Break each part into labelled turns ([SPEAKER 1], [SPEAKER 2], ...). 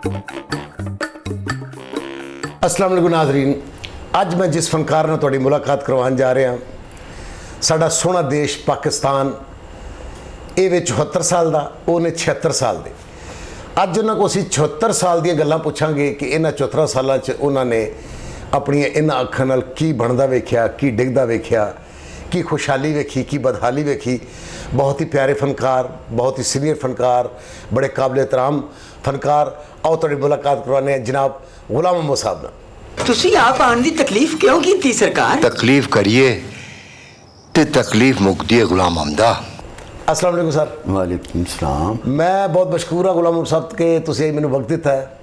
[SPEAKER 1] अस्सलाम वालेकुम नाज़रीन, अज मैं जिस फनकार नाल तुहाडी मुलाकात करवाउण जा रहा साडा सोहना देश पाकिस्तान ये 74 साल का उन्हें 76 साल दे अज उन्होंने को असीं 74 साल दी गल्लां पुछांगे कि इन्हां 74 सालां च उन्होंने अपनी इन्हां अखां नाल की बनदा वेख्या, की डिगदा वेख्या, की खुशहाली वेखी, की बदहाली वेखी। बहुत ही प्यारे फनकार, बहुत ही सीनियर फनकार, बड़े काबिल एहतराम फनकार। आओ तुहाडी मुलाकात करवाने जनाब गुलाम मोहम्मद साहब नाल।
[SPEAKER 2] तुसीं आप आने की तकलीफ क्यों की थी सरकार?
[SPEAKER 3] तकलीफ करिए ते तकलीफ मुकती है गुलाम हमदा।
[SPEAKER 1] अस्सलाम वालेकुम सर।
[SPEAKER 4] वालेकुम सलाम।
[SPEAKER 1] मैं बहुत मशहूर हाँ गुलाम मोहम्मद साहब के तुसीं मैनूं वक्त दिता है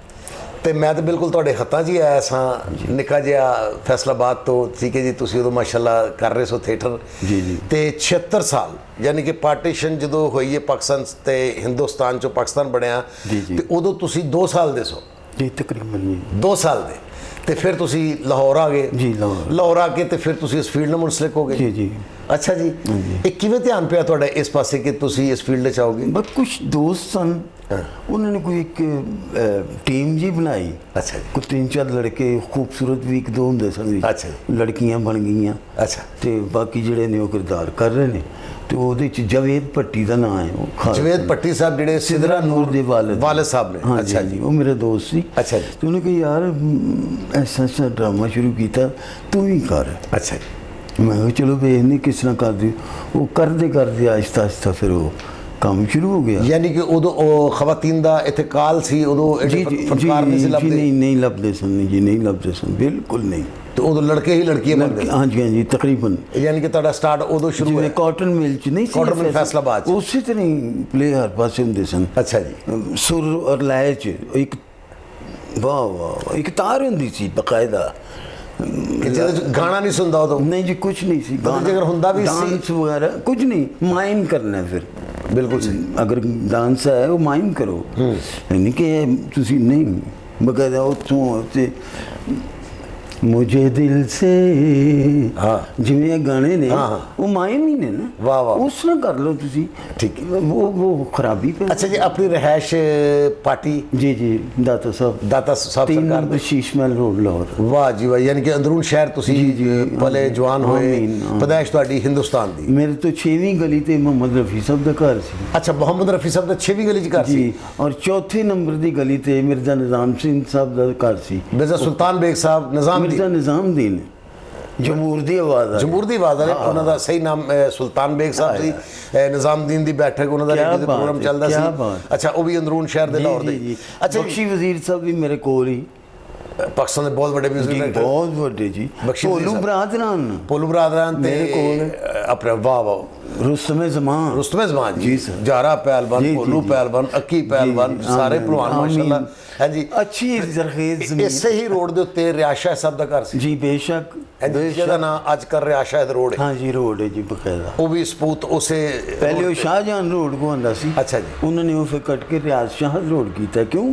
[SPEAKER 1] तो मैं तो बिल्कुल तुहाडे हत्थां 'च ही आया सां निक्का जिहा फैसलाबाद तो। ठीक है जी, तुसीं उदों माशाअल्लाह कर रहे सो थिएटर
[SPEAKER 4] जी जी
[SPEAKER 1] ते 76 साल यानी कि पार्टीशन जो हुई है पाकिस्तान ते हिंदुस्तान चो पाकिस्तान बनया
[SPEAKER 4] जी जी।
[SPEAKER 1] ते उदों तुसीं 2 साल दे सो
[SPEAKER 4] जी तकरीबन जी
[SPEAKER 1] 2 साल दे ते फिर तुसीं लाहौर आ गए
[SPEAKER 4] जी लाहौर
[SPEAKER 1] लाहौर आके ते फिर तुसीं इस फील्ड नाल मुंसलिक हो गए।
[SPEAKER 4] जी जी।
[SPEAKER 1] अच्छा जी, ये किवें ध्यान पिया तुहाडा इस पासे कि तुसीं इस फील्ड च आओगे?
[SPEAKER 4] बस कुछ दोस्त सन, उन्होंने कोई एक टीम जी बनाई।
[SPEAKER 1] अच्छा जी।
[SPEAKER 4] कोई 3-4 लड़के खूबसूरत भी एक दो होंदे सन,
[SPEAKER 1] अच्छा जी।
[SPEAKER 4] लड़कियां बन गई।
[SPEAKER 1] अच्छा
[SPEAKER 4] ते बाकी जिहड़े ने वो किरदार कर रहे ने ते ओहदे च जावेद भट्टी दा नाम है। वो खास
[SPEAKER 1] जवेद भट्टी साहब जिहड़े सिदरा नूर
[SPEAKER 4] दे वालिद
[SPEAKER 1] साहब ने।
[SPEAKER 4] हाँ
[SPEAKER 1] अच्छा
[SPEAKER 4] जी, वो मेरे दोस्त सी।
[SPEAKER 1] अच्छा जी।
[SPEAKER 4] तो उन्होंने कहा यार ऐसा ऐसा ड्रामा शुरू किया, तू भी कर।
[SPEAKER 1] अच्छा जी।
[SPEAKER 4] मैं कहा चलो वेखने किस तरह कर दी। वो करते आहिस्ता आहिस्ता फिर वो काम शुरू हो गया।
[SPEAKER 1] यानी कि उदों खवातीन दा इत्थे काल सी, उदों
[SPEAKER 4] जी जी
[SPEAKER 1] फनकार नहीं सी लभदे?
[SPEAKER 4] नहीं लभदे सन जी, नहीं लभदे सन, बिल्कुल नहीं।
[SPEAKER 1] तो उदों लड़के ही लड़कियां बनदे?
[SPEAKER 4] हाँ जी हाँ जी तकरीबन।
[SPEAKER 1] यानी कि तुहाडा स्टार्ट उदों शुरू
[SPEAKER 4] जिवें
[SPEAKER 1] होया?
[SPEAKER 4] कॉटन मिल च नहीं सी,
[SPEAKER 1] कॉटन मिल फैसलाबाद च?
[SPEAKER 4] उसी तरह ही प्ले हर पासे होंदे सन।
[SPEAKER 1] अच्छा जी।
[SPEAKER 4] सुर और लय च एक वाह वाह एक तार होंदी सी बकायदा
[SPEAKER 1] कि जिहदे च गाना नहीं सुनदा उदों?
[SPEAKER 4] नहीं जी कुछ नहीं सी।
[SPEAKER 1] मतलब जेकर हुंदा भी सी?
[SPEAKER 4] डांस वगैरह कुछ नहीं, माइम करना है फिर।
[SPEAKER 1] बिल्कुल सही।
[SPEAKER 4] अगर डांस है वो माइम करो, यानी कि तुसी नहीं बकायदा उतों ते मुझे दिल से
[SPEAKER 1] हाँ
[SPEAKER 4] जिवें गाने ने
[SPEAKER 1] हाँ।
[SPEAKER 4] वो माइम ही ने ना।
[SPEAKER 1] वाह वाह।
[SPEAKER 4] उस तरह कर लो तुसी।
[SPEAKER 1] ठीक
[SPEAKER 4] वो खराबी पे।
[SPEAKER 1] अच्छा जी, अपनी रहायश पार्टी
[SPEAKER 4] जी जी दाता साहब,
[SPEAKER 1] दाता साहब
[SPEAKER 4] 3
[SPEAKER 1] सरकार
[SPEAKER 4] नंबर शीश महल रोड लाहौर।
[SPEAKER 1] वाह जी वाह। यानी कि अंदरून शहर तुसी पले जवान होए,
[SPEAKER 4] आमीन, हाँ।
[SPEAKER 1] पैदाइश तुहाडी हिंदुस्तान दी?
[SPEAKER 4] मेरे तो 6वीं गली ते मोहम्मद रफी साहब दा घर सी
[SPEAKER 1] अच्छा, मोहम्मद रफी साहब दा 6वीं गली च घर सी?
[SPEAKER 4] जी। और 4थे नंबर दी गली ते मिर्जा निजाम सिंह साहब दा घर सी।
[SPEAKER 1] मिर्जा सुल्तान बेग साहब निजाम दी?
[SPEAKER 4] मिर्जा निजाम दीन जमूर दी आवाज़ है।
[SPEAKER 1] जमूर दी आवाज़ है। उन्होंने सही नाम सुल्तान बेग साहब सी। निजामुद्दीन दी बैठक उन्होंने रेडियो दे प्रोग्राम चलदा सी। अच्छा, वो भी अंदरून शहर दे लाहौर दे? अच्छा,
[SPEAKER 4] बख्शी वजीर साहब भी मेरे कोल ही,
[SPEAKER 1] पाकिस्तान दे बहुत बड़े म्यूजिक डायरेक्टर,
[SPEAKER 4] बहुत बड़े जी।
[SPEAKER 1] बख्शी वजीर
[SPEAKER 4] भोलू
[SPEAKER 1] साहब।
[SPEAKER 4] बरादरान,
[SPEAKER 1] पोलू बरादरान ते
[SPEAKER 4] मेरे कोल
[SPEAKER 1] अपने वाह वाह
[SPEAKER 4] रुस्तम जमान,
[SPEAKER 1] रुस्तम जमान
[SPEAKER 4] जी सर।
[SPEAKER 1] जारा पहलवान,
[SPEAKER 4] जी, जी,
[SPEAKER 1] पोलू
[SPEAKER 4] जी।
[SPEAKER 1] पहलवान, अक्की पहलवान, सारे पहलवान माशाल्लाह है जी।
[SPEAKER 4] अच्छी जरखेज जमीन।
[SPEAKER 1] इसे ही रोड दे उत्ते रियाशा साहब दा घर सी
[SPEAKER 4] जी बेशक
[SPEAKER 1] जिहदा नाम अजकल रियाशा रोड है।
[SPEAKER 4] हाँ जी रोड है जी बकायदा।
[SPEAKER 1] वो भी सपूत उसे
[SPEAKER 4] पहले वो शाहजहान रोड को आंदा सी।
[SPEAKER 1] अच्छा जी।
[SPEAKER 4] उन्होंने वो फिर कट के रियाज शाह रोड किया। क्यों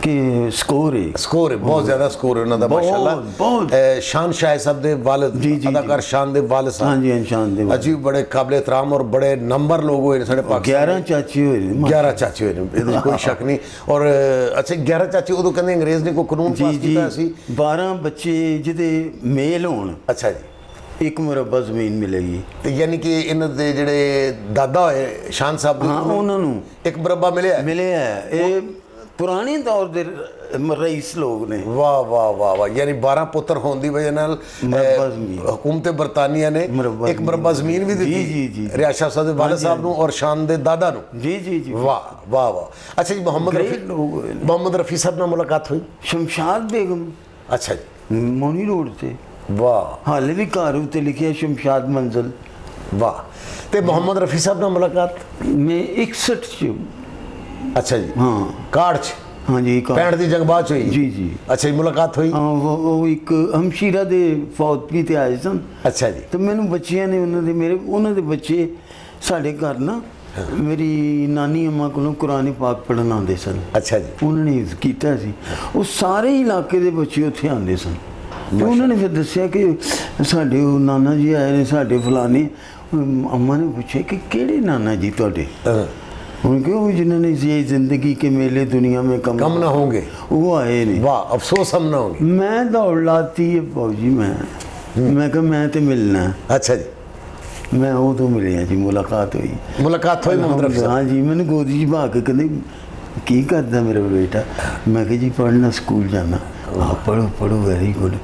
[SPEAKER 4] कि स्कोर है,
[SPEAKER 1] स्कोर है, बहुत ज्यादा स्कोर है उन्होंने माशाल्लाह।
[SPEAKER 4] बहुत।
[SPEAKER 1] शान शाह साहब दे वालिद,
[SPEAKER 4] जी, जी,
[SPEAKER 1] अदाकार शान दे वालिद साहब।
[SPEAKER 4] हाँ जी शान दे
[SPEAKER 1] अजीब बड़े काबिल एहतराम और बड़े नंबर लोग हुए साढ़े पाकिस्तान।
[SPEAKER 4] 11 चाची हुए ने।
[SPEAKER 1] 11 चाचे हुए ने, कोई शक नहीं। और अच्छा 11 चाचे उदों कहंदे अंग्रेज ने कोई कानून पास
[SPEAKER 4] जी जी
[SPEAKER 1] कीता सी?
[SPEAKER 4] 12 बच्चे जिदे मेल होण
[SPEAKER 1] अच्छा जी।
[SPEAKER 4] एक मुरब्बा जमीन मिलेगी।
[SPEAKER 1] ते यानी कि इन्हां दे जिहड़े दादा होए शान साहब दे,
[SPEAKER 4] हाँ उन्होंने
[SPEAKER 1] एक मुरब्बा मिलिया?
[SPEAKER 4] मिले है। ये पुराने दौर दे रईस लोग ने।
[SPEAKER 1] वाह वाह वाह वाह। यानी 12 पुत्र होने की वजह नाल
[SPEAKER 4] मुरब्बा ज़मीन।
[SPEAKER 1] हुकूमत बरतानिया ने
[SPEAKER 4] मुरब्बा
[SPEAKER 1] एक मुरब्बा जमीन भी दी
[SPEAKER 4] जी, जी, जी।
[SPEAKER 1] रियाशा साहब दे वालिद साहब नूं और शान दे दादा नूं।
[SPEAKER 4] जी जी जी
[SPEAKER 1] वाह वाह वाह। अच्छा जी, मोहम्मद
[SPEAKER 4] Great
[SPEAKER 1] रफी,
[SPEAKER 4] लोग हुए ने।
[SPEAKER 1] मोहम्मद रफी साहब नाल मुलाकात हुई?
[SPEAKER 4] शमशाद बेगम
[SPEAKER 1] अच्छा जी।
[SPEAKER 4] मोनी रोड से
[SPEAKER 1] वाह
[SPEAKER 4] हाले भी घर उत्ते लिखिया शमशाद मंजिल।
[SPEAKER 1] वाह। ते मोहम्मद रफी साहब नाल मुलाकात?
[SPEAKER 4] मैं 61 च।
[SPEAKER 1] अच्छा जी।
[SPEAKER 4] हाँ
[SPEAKER 1] काड़ च?
[SPEAKER 4] हाँ जी
[SPEAKER 1] 65 दी जंग बाद च हुई?
[SPEAKER 4] जी जी।
[SPEAKER 1] अच्छा जी, मुलाकात हुई?
[SPEAKER 4] हाँ वो एक हमशीरा दे फौत भी ते आए सन।
[SPEAKER 1] अच्छा जी।
[SPEAKER 4] तो मैनू बच्चियां ने उन्होंने बच्चे साढ़े घर ना मेरी नानी अम्मा को कुरान पाक पढ़न आते सन।
[SPEAKER 1] अच्छा जी।
[SPEAKER 4] उन्होंने किया सी। वो सारे इलाके के बच्चे उत्थे आते सन। तो उन्होंने फिर दसिया कि साढ़े नाना जी आए ने, साढ़े फलाने। अम्मा ने पूछे कि केड़े नाना जी तुहाडे? उनके वो जिन्होंने ये जिंदगी के मेले दुनिया में कम
[SPEAKER 1] कम ना होंगे।
[SPEAKER 4] वो आए नहीं।
[SPEAKER 1] वाह, अफसोस हम ना होंगे।
[SPEAKER 4] मैं दौड़ लाती है फौजी मैं कहा मैं तो मिलना है।
[SPEAKER 1] अच्छा जी,
[SPEAKER 4] मैं उदों मिलिया जी, मुलाकात हुई।
[SPEAKER 1] मुलाकात हुई मोहम्मद रफी साहब?
[SPEAKER 4] हाँ जी, मैंने गोदी च बहा के कहते की करदा मेरा बेटा? मैं कहा जी पढ़ना, स्कूल जाना। हाँ पढ़ो पढ़ो, वेरी गुड।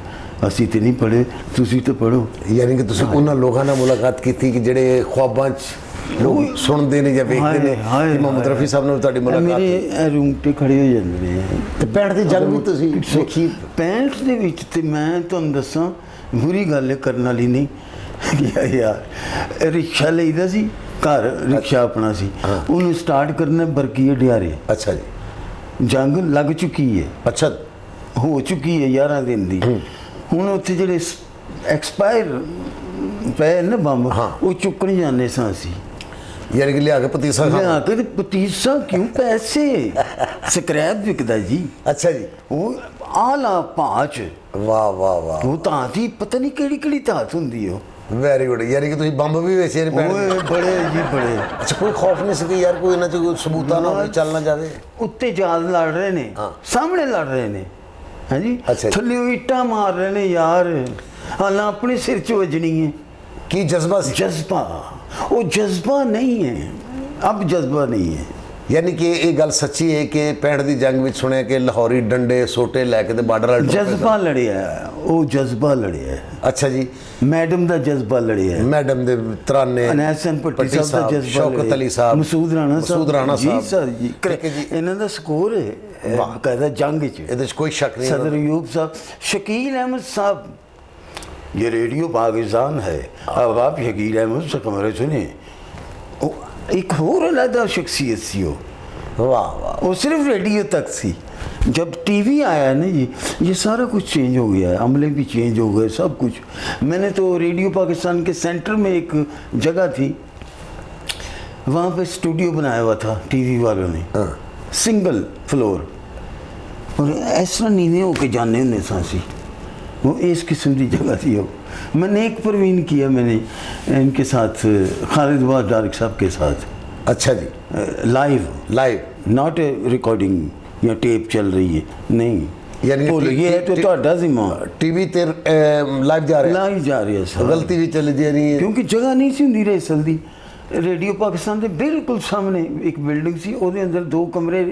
[SPEAKER 4] ਅਸੀਂ ਤੇ ਨਹੀਂ ਪੜ੍ਹੇ, ਤੁਸੀਂ ਤਾਂ ਪੜ੍ਹੋ।
[SPEAKER 1] ਯਾਨੀ ਕਿ ਤੁਸੀਂ ਉਹਨਾਂ ਲੋਕਾਂ ਨਾਲ ਮੁਲਾਕਾਤ ਕੀਤੀ ਕਿ ਜਿਹੜੇ ਖੁਆਬਾਂ 'ਚ ਲੋਕ ਸੁਣਦੇ ਨੇ ਜਾਂ ਵੇਖਦੇ ਨੇ ਕਿ ਮੁਹੰਮਦ ਰਫੀ ਸਾਹਿਬ ਨਾਲ ਤੁਹਾਡੀ ਮੁਲਾਕਾਤ ਹੋਈ।
[SPEAKER 4] ਮੇਰੇ ਰੂਮ ਤੇ ਖੜੇ ਹੋ ਜਾਂਦੇ ਨੇ।
[SPEAKER 1] ਤੇ 65 ਦੀ ਜੰਗ ਵੀ ਤੁਸੀਂ ਦੇਖੀ?
[SPEAKER 4] 65 ਦੇ ਵਿੱਚ ਤੇ ਮੈਂ ਤੁਹਾਨੂੰ ਦੱਸਾਂ, ਬੁਰੀ ਗੱਲ ਕਰਨ ਵਾਲੀ ਨਹੀਂ ਯਾਰ। ਰਿਕਸ਼ਾ ਲਈਦਾ ਸੀ ਘਰ, ਰਿਕਸ਼ਾ ਆਪਣਾ ਸੀ, ਉਹਨੂੰ ਸਟਾਰਟ ਕਰਨਾ ਬਰਕੀਏ ਡਿਆਰੇ।
[SPEAKER 1] ਅੱਛਾ ਜੀ,
[SPEAKER 4] ਜੰਗ ਲੱਗ ਚੁੱਕੀ ਹੈ,
[SPEAKER 1] ਅੱਛਾ
[SPEAKER 4] ਹੋ ਚੁੱਕੀ ਹੈ 11 ਦਿਨ ਦੀ। ਹੁਣ ਉੱਥੇ ਜਿਹੜੇ ਐਕਸਪਾਇਰ ਪਏ ਨਾ ਬੰਬ, ਉਹ ਚੁੱਕਣ ਜਾਂਦੇ ਸਾਂ ਅਸੀਂ।
[SPEAKER 1] ਯਾਨੀ ਕਿ ਲਿਆ ਕੇ ਪਤੀਸਾ
[SPEAKER 4] ਲਿਆ ਕੇ ਤੇ ਪਤੀਸਾ ਕਿਉਂ? ਪੈਸੇ ਸਕ੍ਰੈਪ ਵਿਕਦਾ ਜੀ।
[SPEAKER 1] ਅੱਛਾ ਜੀ,
[SPEAKER 4] ਉਹ ਆਲਾ ਭਾਚ।
[SPEAKER 1] ਵਾਹ ਵਾਹ ਵਾਹ,
[SPEAKER 4] ਉਹ ਤਾਂ ਦੀ ਪਤਾ ਨਹੀਂ ਕਿਹੜੀ ਕਿਹੜੀ ਧਾਤ ਹੁੰਦੀ ਉਹ।
[SPEAKER 1] Very good. ਯਾਨੀ ਕਿ ਤੁਸੀਂ ਬੰਬ ਵੀ ਵੇਚੇ ਨੇ ਪੈਣ?
[SPEAKER 4] ਓਏ ਬੜੇ ਜੀ ਬੜੇ।
[SPEAKER 1] ਅੱਛਾ, ਕੋਈ ਖੌਫ ਨਹੀਂ ਸੀ ਕਿ ਯਾਰ ਕੋਈ ਇਹਨਾਂ 'ਚ ਕੋਈ ਸਬੂਤਾਂ ਨਾ ਹੋਵੇ, ਚੱਲ ਨਾ ਜਾਵੇ?
[SPEAKER 4] ਉੱਤੇ ਜਾਦ ਲੜ ਰਹੇ ਨੇ, ਸਾਹਮਣੇ ਲੜ ਰਹੇ ਨੇ। ਹਾਂਜੀ, ਥੱਲੇ ਇੱਟਾਂ ਮਾਰ ਰਹੇ ਨੇ ਯਾਰ। ਹਾਲਾਂ ਆਪਣੇ ਸਿਰ 'ਚ ਵੱਜਣੀ ਹੈ।
[SPEAKER 1] ਕੀ ਜਜ਼ਬਾ ਸੀ?
[SPEAKER 4] ਜਜ਼ਬਾ, ਉਹ ਜਜ਼ਬਾ ਨਹੀਂ ਹੈ, ਅਬ ਜਜ਼ਬਾ ਨਹੀਂ ਹੈ।
[SPEAKER 1] ਯਾਨੀ ਕਿ ਇਹ ਗੱਲ ਸੱਚੀ ਹੈ ਕਿ 65 ਦੀ ਜੰਗ ਵਿੱਚ ਸੁਣਿਆ ਕਿ ਲਾਹੌਰੀ ਡੰਡੇ ਸੋਟੇ ਲੈ ਕੇ ਤੇ ਬਾਰਡਰ ਵਾਲ
[SPEAKER 4] ਜਜ਼ਬਾ ਲੜਿਆ, ਉਹ ਜਜ਼ਬਾ ਲੜਿਆ।
[SPEAKER 1] ਅੱਛਾ ਜੀ,
[SPEAKER 4] ਮੈਡਮ ਦਾ ਜਜ਼ਬਾ ਲੜਿਆ,
[SPEAKER 1] ਮੈਡਮ ਦੇ ਤਰਾਨੇ,
[SPEAKER 4] ਅਨੈਸਨ ਭੱਟੀ ਸਾਹਿਬ ਦਾ ਜਜ਼ਬਾ,
[SPEAKER 1] ਸ਼ੌਕਤ ਅਲੀ ਸਾਹਿਬ,
[SPEAKER 4] ਮਸੂਦ ਰਾਣਾ
[SPEAKER 1] ਸਾਹਿਬ
[SPEAKER 4] ਜੀ ਸਰ ਜੀ। ਇਹਨਾਂ ਦਾ ਸਕੋਰ ਹੈ ਬਾਕਾਇਦਾ ਜੰਗ 'ਚ,
[SPEAKER 1] ਇਹਦੇ 'ਚ ਕੋਈ ਸ਼ੱਕ ਨਹੀਂ।
[SPEAKER 4] सदर अयूब साहब, शकील अहमद साहब, ये रेडियो पाकिस्तान है, अब आप शकील अहमद से कमरे सुने। एक और अलग शख्सियत सी हो,
[SPEAKER 1] वाह वाह,
[SPEAKER 4] वो सिर्फ रेडियो तक सी। जब टीवी आया ना जी, ये सारा कुछ चेंज हो गया है, अमले भी चेंज हो गए, सब कुछ। मैंने तो रेडियो पाकिस्तान के सेंटर में एक जगह थी, वहाँ पे स्टूडियो बनाया हुआ था टीवी वालों ने, सिंगल फ्लोर, और इस तरह नीवे होके जाने होने सासी। वो इस किस्म की जगह थी। वो मैंने एक परवीन किया, मैंने इनके साथ, खालिद वाद डारिक साहब के साथ।
[SPEAKER 1] अच्छा जी, लाइव,
[SPEAKER 4] नॉट ए रिकॉर्डिंग या टेप चल रही है, नहीं।
[SPEAKER 1] यानी
[SPEAKER 4] ये है तो ਤੁਹਾਡਾ ਜ਼ਿੰਮਾ।
[SPEAKER 1] टीवी ਤੇ ਲਾਈਵ ਜਾ ਰਿਹਾ?
[SPEAKER 4] ਲਾਈਵ ਜਾ ਰਿਹਾ ਸਰ।
[SPEAKER 1] ਗਲਤੀ ਵੀ ਚੱਲ ਜੀ ਨਹੀਂ,
[SPEAKER 4] ਕਿਉਂਕਿ ਜਗ੍ਹਾ ਨਹੀਂ ਸੀ ਹੁੰਦੀ ਰੇਸਲ ਦੀ। ਰੇਡੀਓ ਪਾਕਿਸਤਾਨ ਦੇ ਬਿਲਕੁਲ ਸਾਹਮਣੇ ਇੱਕ ਬਿਲਡਿੰਗ ਸੀ, ਉਹਦੇ ਅੰਦਰ 2 ਕਮਰੇ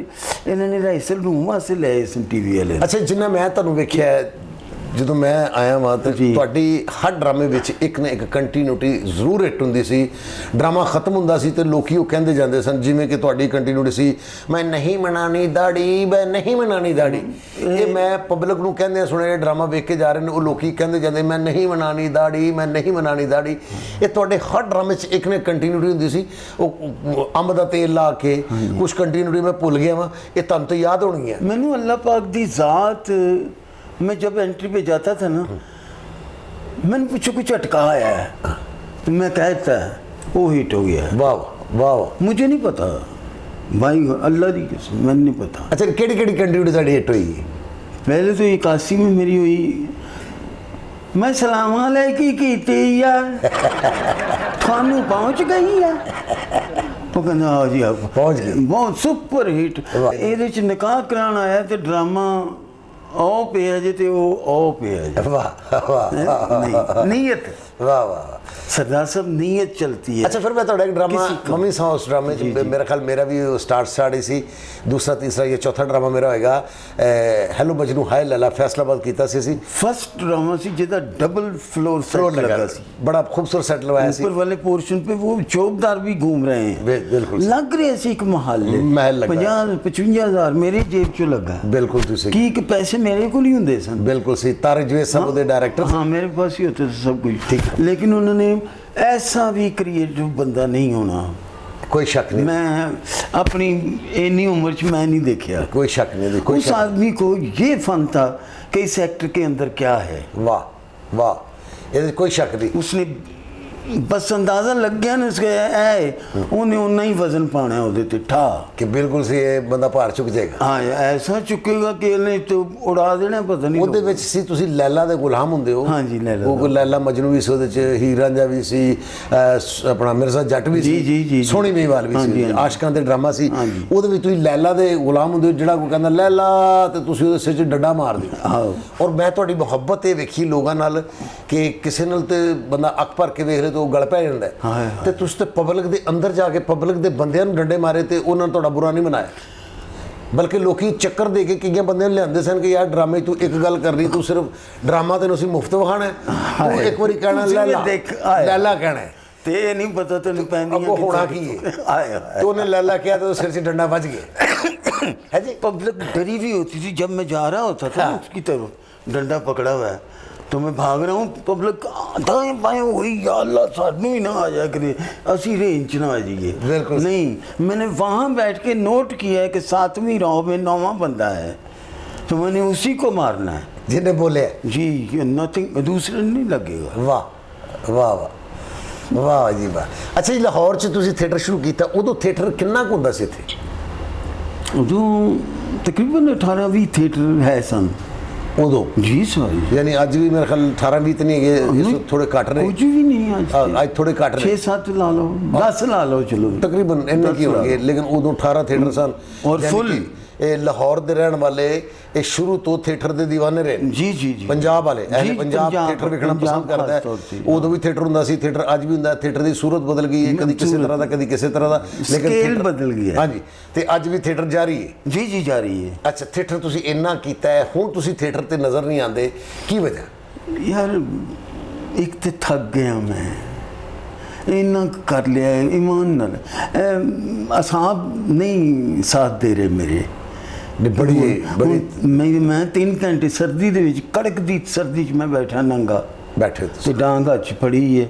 [SPEAKER 4] ਇਹਨਾਂ ਨੇ ਰਾਈਸਲ ਰੂਮ ਵਾਸਤੇ ਲਏ ਸੀ ਟੀਵੀ ਵਾਲੇ।
[SPEAKER 1] ਅੱਛਾ, ਜਿੰਨਾ ਮੈਂ ਤੁਹਾਨੂੰ ਵੇਖਿਆ ਜਦੋਂ ਮੈਂ ਆਇਆ ਵਾਂ ਤੇ ਤੁਹਾਡੀ ਹਰ ਡਰਾਮੇ ਵਿੱਚ ਇੱਕ ਨਾ ਇੱਕ ਕੰਟੀਨਿਊਟੀ ਜ਼ਰੂਰ ਹਿੱਟ ਹੁੰਦੀ ਸੀ। ਡਰਾਮਾ ਖਤਮ ਹੁੰਦਾ ਸੀ ਤੇ ਲੋਕੀ ਉਹ ਕਹਿੰਦੇ ਜਾਂਦੇ ਸਨ, ਜਿਵੇਂ ਕਿ ਤੁਹਾਡੀ ਕੰਟੀਨਿਊਟੀ ਸੀ, ਮੈਂ ਨਹੀਂ ਮਨਾਣੀ ਦਾੜੀ, ਮੈਂ ਨਹੀਂ ਮਨਾਣੀ ਦਾੜੀ। ਇਹ ਮੈਂ ਪਬਲਿਕ ਨੂੰ ਕਹਿੰਦੇ ਸੁਣਿਆ, ਡਰਾਮਾ ਵੇਖ ਕੇ ਜਾ ਰਹੇ ਨੇ ਉਹ ਲੋਕੀ ਕਹਿੰਦੇ ਜਾਂਦੇ ਮੈਂ ਨਹੀਂ ਮਨਾਣੀ ਦਾੜੀ, ਮੈਂ ਨਹੀਂ ਮਨਾਣੀ ਦਾੜੀ। ਇਹ ਤੁਹਾਡੇ ਹਰ ਡਰਾਮੇ 'ਚ ਇੱਕ ਨਾ ਕੰਟੀਨਿਊਟੀ ਹੁੰਦੀ ਸੀ। ਉਹ ਅੰਬ ਦਾ ਤੇਲ ਲਾ ਕੇ ਕੁਛ ਕੰਟੀਨਿਊਟੀ ਮੈਂ ਭੁੱਲ ਗਿਆ ਵਾਂ, ਇਹ ਤੁਹਾਨੂੰ ਤਾਂ ਯਾਦ ਹੋਣੀ ਹੈ।
[SPEAKER 4] ਮੈਨੂੰ ਅੱਲਾਹ ਪਾਕ ਦੀ ਜ਼ਾत, मैं जब एंट्री पे जाता था ना, मैंने पूछो कुछ अटका आया है, मैं कहता है वो हिट हो गया।
[SPEAKER 1] वाह वाह,
[SPEAKER 4] मुझे नहीं पता भाई, अल्लाह की कसम मैंने नहीं पता।
[SPEAKER 1] अच्छा, केड़ी केड़ी कंट्रीब्यूट साड़ी हिट हुई?
[SPEAKER 4] पहले तो 81 में मेरी हुई, मैं सलाम अलैकुम कीती यार, थानू पहुंच गई है। वो कहना हाँ जी आप
[SPEAKER 1] पहुंच गए,
[SPEAKER 4] बहुत सुपर हिट। ये निकाह कराना आया तो ड्रामा ਉਹ ਪਿਆ ਜੇ ਤੇ ਉਹ ਪਿਆ ਜੇ।
[SPEAKER 1] ਵਾਹ ਵਾਹ,
[SPEAKER 4] ਨੀਅਤ,
[SPEAKER 1] ਵਾਹ ਵਾਹ।
[SPEAKER 4] सरदार साहब नीयत चलती है।
[SPEAKER 1] अच्छा, फिर मैं थोड़ा एक ड्रामा मम्मी सा उस ड्रामे मेरा ख्याल मेरा भी स्टार्ट ही सी, दूसरा तीसरा ये चौथा ड्रामा मेरा होएगा हेलो बजनू हाय लला, फैसलाबाद कीता सी।
[SPEAKER 4] फर्स्ट ड्रामा सी जिदा डबल फ्लोर लगा सी,
[SPEAKER 1] बड़ा खूबसूरत सेट लगवाया सी।
[SPEAKER 4] ऊपर वाले पोर्शन पे वो चौबदार भी घूम रहे हैं,
[SPEAKER 1] बिल्कुल
[SPEAKER 4] लग रहे सी एक महल 50-55 हज़ार मेरी जेब चो लगा।
[SPEAKER 1] बिल्कुल
[SPEAKER 4] की पैसे मेरे को नहीं होंगे सन।
[SPEAKER 1] बिल्कुल सी, तारिक जवेद साहब उदे डायरेक्टर।
[SPEAKER 4] हाँ, मेरे पास ही होते सब कुछ, लेकिन उन्होंने ऐसा भी क्रिएटिव बंदा नहीं होना,
[SPEAKER 1] कोई शक नहीं।
[SPEAKER 4] मैं अपनी इन्नी उम्र च मैं नहीं देखा,
[SPEAKER 1] कोई शक नहीं, कोई
[SPEAKER 4] उस आदमी को ये फन था कि इस एक्टर के अंदर क्या है।
[SPEAKER 1] वाह वाह, ये कोई शक नहीं।
[SPEAKER 4] उसने ਬਸ ਅੰਦਾਜ਼ਾ ਲੱਗ ਗਿਆ ਨਾ ਇਸਕੇ ਐ ਉਹਨੇ ਉਨਾ ਹੀ ਵਜ਼ਨ ਪਾਣਾ ਉਹਦੇ ਤੇ ਠਾ
[SPEAKER 1] ਕਿ ਬਿਲਕੁਲ ਸੀ ਇਹ ਬੰਦਾ ਭਾਰ ਚੁੱਕ ਜਾਏਗਾ।
[SPEAKER 4] ਹਾਂ ਐਸਾ ਚੁੱਕੇਗਾ ਕਿ ਇਹਨੇ ਤੇ ਉਡਾ ਦੇਣਾ ਪਤਾ ਨਹੀਂ
[SPEAKER 1] ਉਹਦੇ ਵਿੱਚ ਸੀ ਤੁਸੀਂ ਲੈਲਾ ਦੇ ਗੁਲਾਮ ਹੁੰਦੇ ਹੋ।
[SPEAKER 4] ਹਾਂਜੀ, ਲੈਲਾ
[SPEAKER 1] ਉਹ ਕੋਈ ਲੈਲਾ ਮਜਨੂ ਵੀ ਸੀ ਉਹਦੇ ਚ, ਹੀਰ ਰਾਂਝਾ ਵੀ ਸੀ, ਆਪਣਾ ਮਿਰਜ਼ਾ ਜੱਟ ਵੀ ਸੀ,
[SPEAKER 4] ਜੀ।
[SPEAKER 1] ਸੋਹਣੀ ਮਹੀਵਾਲ ਵੀ ਸੀ, ਆਸ਼ਕਾਂ ਦੇ ਡਰਾਮਾ ਸੀ।
[SPEAKER 4] ਹਾਂਜੀ।
[SPEAKER 1] ਉਹਦੇ ਵਿੱਚ ਤੁਸੀਂ ਲੈਲਾ ਦੇ ਗੁਲਾਮ ਹੁੰਦੇ ਹੋ, ਜਿਹੜਾ ਕੋਈ ਕਹਿੰਦਾ ਲੈਲਾ ਤੇ ਤੁਸੀਂ ਉਹਦੇ ਸਿਰ 'ਚ ਡੰਡਾ ਮਾਰ ਦਿਓ।
[SPEAKER 4] ਆਹੋ।
[SPEAKER 1] ਔਰ ਮੈਂ ਤੁਹਾਡੀ ਮੁਹੱਬਤ ਇਹ ਵੇਖੀ ਲੋਕਾਂ ਨਾਲ ਕਿ ਕਿਸੇ ਨਾਲ ਤੇ ਬੰਦਾ ਅੱਖ ਭਰ ਕੇ ਵੇਖ ਲੇ ਤਾਂ ਉਹ ਗਲ ਪੈ ਜਾਂਦਾ ਹੈ। ਤੇ ਤੁਸੀਂ ਤੇ ਪਬਲਿਕ ਦੇ ਅੰਦਰ ਜਾ ਕੇ ਪਬਲਿਕ ਦੇ ਬੰਦਿਆਂ ਨੂੰ ਡੰਡੇ ਮਾਰੇ ਤੇ ਉਹਨਾਂ ਨੇ ਤੁਹਾਡਾ ਬੁਰਾ ਨਹੀਂ ਮਨਾਇਆ, ਬਲਕਿ ਲੋਕੀ ਚੱਕਰ ਦੇ ਕੇ ਕਈਆਂ ਬੰਦਿਆਂ ਨੂੰ ਲਿਆਂਦੇ ਸਨ ਕਿ ਯਾਰ ਡਰਾਮੇ ਤੂੰ ਇੱਕ ਗੱਲ ਕਰਨੀ, ਤੂੰ ਸਿਰਫ ਡਰਾਮਾ ਤੈਨੂੰ ਅਸੀਂ ਮੁਫਤ ਵਿਖਾਣਾ, ਤੂੰ ਇੱਕ ਵਾਰੀ ਕਹਿਣਾ ਲੈਲਾ ਲੈਲਾ ਕਹਿਣਾ
[SPEAKER 4] ਤੇ ਇਹ ਨਹੀਂ ਪਤਾ ਤੈਨੂੰ ਪੈਂਦੀਆਂ
[SPEAKER 1] ਅੱਗੋਂ ਹੋਣਾ ਕੀ ਹੈ। ਤੇ ਉਹਨੇ ਲੈਲਾ ਕਿਹਾ तो सिर से डंडा बज गया है जी।
[SPEAKER 4] पब्लिक डरी भी होती थी जब मैं जा रहा होता था उसकी तरफ, डंडा पकड़ा हुआ है तो मैं भाग रहा हूँ, पब्लिक दाएं बाएं वही या अल्लाह सानू ही ना आ जाए करे, असी रेंज च ना आ जाइए।
[SPEAKER 1] बिल्कुल
[SPEAKER 4] नहीं, मैंने वहाँ बैठ के नोट किया है कि 7वीं राह में 9वां बंदा है तो मैंने उसी को मारना है
[SPEAKER 1] जिन्हें बोले
[SPEAKER 4] जी, नथिंग दूसरे नहीं लगेगा।
[SPEAKER 1] वाह वाह वाह ਵਾਹ ਜੀ ਵਾਹ। ਅੱਛਾ ਜੀ, ਲਾਹੌਰ 'ਚ ਤੁਸੀਂ ਥੀਏਟਰ ਸ਼ੁਰੂ ਕੀਤਾ, ਉਦੋਂ ਥੀਏਟਰ ਕਿੰਨਾ ਕੁ ਹੁੰਦਾ ਸੀ ਇੱਥੇ?
[SPEAKER 4] ਉਦੋਂ ਤਕਰੀਬਨ 18-20 ਥੀਏਟਰ ਹੈ ਸਨ
[SPEAKER 1] ਉਦੋਂ
[SPEAKER 4] ਜੀ ਸਾਰੀ।
[SPEAKER 1] ਯਾਨੀ ਅੱਜ ਵੀ ਮੇਰੇ ਖਿਆਲ 18-20 ਤਾਂ ਨਹੀਂ ਹੈਗੇ, ਇਸ ਤੋਂ ਥੋੜੇ ਘੱਟ ਨੇ।
[SPEAKER 4] ਕੁਝ ਵੀ ਨਹੀਂ
[SPEAKER 1] ਅੱਜ ਥੋੜੇ ਘੱਟ ਨੇ,
[SPEAKER 4] 6-7 ਲਾ ਲਓ, 10 ਲਾ ਲਓ, ਚਲੋ
[SPEAKER 1] ਤਕਰੀਬਨ ਇੰਨੇ ਕੀ ਹੋਣਗੇ। ਲੇਕਿਨ ਉਦੋਂ 18 ਥੀਏਟਰ ਸਨ
[SPEAKER 4] ਔਰ ਫੁੱਲ।
[SPEAKER 1] ਇਹ ਲਾਹੌਰ ਦੇ ਰਹਿਣ ਵਾਲੇ ਇਹ ਸ਼ੁਰੂ ਤੋਂ ਥੀਏਟਰ ਦੇ دیਵਾਨੇ ਰਹੇ।
[SPEAKER 4] ਜੀ
[SPEAKER 1] ਪੰਜਾਬ ਵਾਲੇ ਇਹ ਪੰਜਾਬ ਥੀਏਟਰ ਵੇਖਣਾ ਪਸੰਦ ਕਰਦਾ ਹੈ। ਉਦੋਂ ਵੀ ਥੀਏਟਰ ਹੁੰਦਾ ਸੀ, ਥੀਏਟਰ ਅੱਜ ਵੀ ਹੁੰਦਾ। ਥੀਏਟਰ ਦੀ ਸੂਰਤ ਬਦਲ ਗਈ ਹੈ, ਕਦੀ ਕਿਸੇ ਤਰ੍ਹਾਂ ਦਾ ਕਦੀ ਕਿਸੇ ਤਰ੍ਹਾਂ ਦਾ, ਲੇਕਿਨ
[SPEAKER 4] ਸਕੇਲ ਬਦਲ ਗਿਆ।
[SPEAKER 1] ਹਾਂਜੀ, ਤੇ ਅੱਜ ਵੀ ਥੀਏਟਰ ਜਾਰੀ ਹੈ।
[SPEAKER 4] ਜੀ ਜਾਰੀ ਹੈ।
[SPEAKER 1] ਅੱਛਾ, ਥੀਏਟਰ ਤੁਸੀਂ ਇੰਨਾ ਕੀਤਾ ਹੈ, ਹੁਣ ਤੁਸੀਂ ਥੀਏਟਰ ਤੇ ਨਜ਼ਰ ਨਹੀਂ ਆਉਂਦੇ, ਕੀ ਵਜ੍ਹਾ?
[SPEAKER 4] ਯਾਰ ਇੱਕ ਤੇ ਥੱਕ ਗਿਆ ਮੈਂ, ਇੰਨਾ ਕਰ ਲਿਆ ਈਮਾਨ ਨਾਲ। ਅਸਾਬ ਨਹੀਂ ਸਾਥ ਦੇ ਰਹੇ ਮੇਰੇ।
[SPEAKER 1] ਬੜੀ
[SPEAKER 4] ਮੈਂ 3 ਘੰਟੇ ਸਰਦੀ ਦੇ ਵਿੱਚ, ਕੜਕ ਦੀ ਸਰਦੀ 'ਚ ਮੈਂ ਬੈਠਾ ਨੰਗਾ
[SPEAKER 1] ਬੈਠੇ
[SPEAKER 4] ਤੇ ਡਾਂਗ ਹੱਥ 'ਚ ਫੜੀ ਹੈ,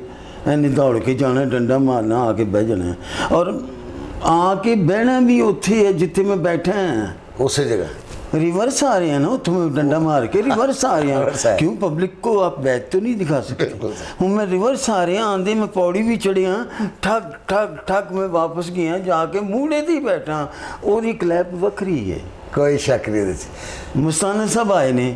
[SPEAKER 4] ਇਹਨੇ ਦੌੜ ਕੇ ਜਾਣਾ, ਡੰਡਾ ਮਾਰਨਾ, ਆ ਕੇ ਬਹਿ ਜਾਣਾ। ਔਰ ਆ ਕੇ ਬਹਿਣਾ ਵੀ ਉੱਥੇ ਹੈ ਜਿੱਥੇ ਮੈਂ ਬੈਠਾ ਹਾਂ,
[SPEAKER 1] ਉਸੇ ਜਗ੍ਹਾ।
[SPEAKER 4] रिवर्स आ रहे हैं ना, तुम्हें डंडा मार के रिवर्स आ रहे हैं। क्यों पब्लिक को आप बैक तो नहीं दिखा सकते? हूँ मैं रिवर्स आ रहे हैं, आंधे में पौड़ी भी चढ़े हाँ, ठग ठग ठग मैं वापस गया, जाके मूड़े दी बैठा और ये क्लैप वखरी है,
[SPEAKER 1] कोई शक नहीं है।
[SPEAKER 4] मस्ताना साहब आए ने,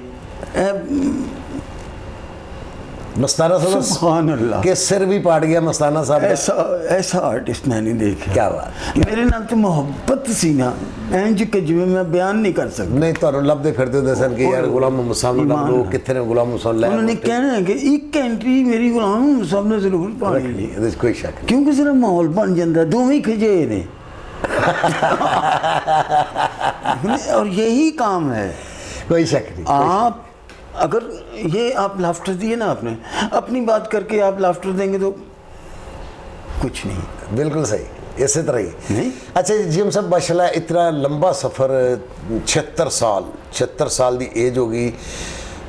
[SPEAKER 1] मस्ताना साहब
[SPEAKER 4] सुभान अल्लाह
[SPEAKER 1] के सिर भी पाट गया मस्ताना साहब।
[SPEAKER 4] ऐसा आर्टिस्ट मैं नहीं देखा।
[SPEAKER 1] क्या बात।
[SPEAKER 4] मेरे नाल तो मोहब्बत सी ना, इंज कि जिवें मैं बयान नहीं कर सकता।
[SPEAKER 1] नहीं ਤੁਹਾਨੂੰ ਲੱਭਦੇ ਫਿਰਦੇ ਹੁੰਦੇ ਸਨ ਕਿ ਯਾਰ ਗੁਲਾਮ ਮੁਹੰਮਦ ਸਾਹਿਬ ਨੂੰ ਲੱਭ ਲਓ, ਕਿੱਥੇ ਨੇ ਗੁਲਾਮ ਮੁਹੰਮਦ ਸਾਹਿਬ ਲੈ।
[SPEAKER 4] उन्होंने कहना है कि एक एंट्री मेरी गुलाम मुहम्मद साहब ने जरूर पानी ली,
[SPEAKER 1] ਇਹਦੇ 'ਚ ਕੋਈ ਸ਼ੱਕ
[SPEAKER 4] क्योंकि सिर्फ माहौल बन जाता, दोवें खिजे ने। और यही काम है।
[SPEAKER 1] कोई शक नहीं।
[SPEAKER 4] आप अगर ये आप लाफ्टर दिए ना, आपने अपनी बात करके आप लाफ्टर देंगे तो कुछ नहीं।
[SPEAKER 1] बिल्कुल सही, इसी तरह ही।
[SPEAKER 4] नहीं?
[SPEAKER 1] अच्छा जी, हम सब माशाल्लाह इतना लंबा सफ़र, 76 साल ਦੀ ਏਜ ਹੋ ਗਈ।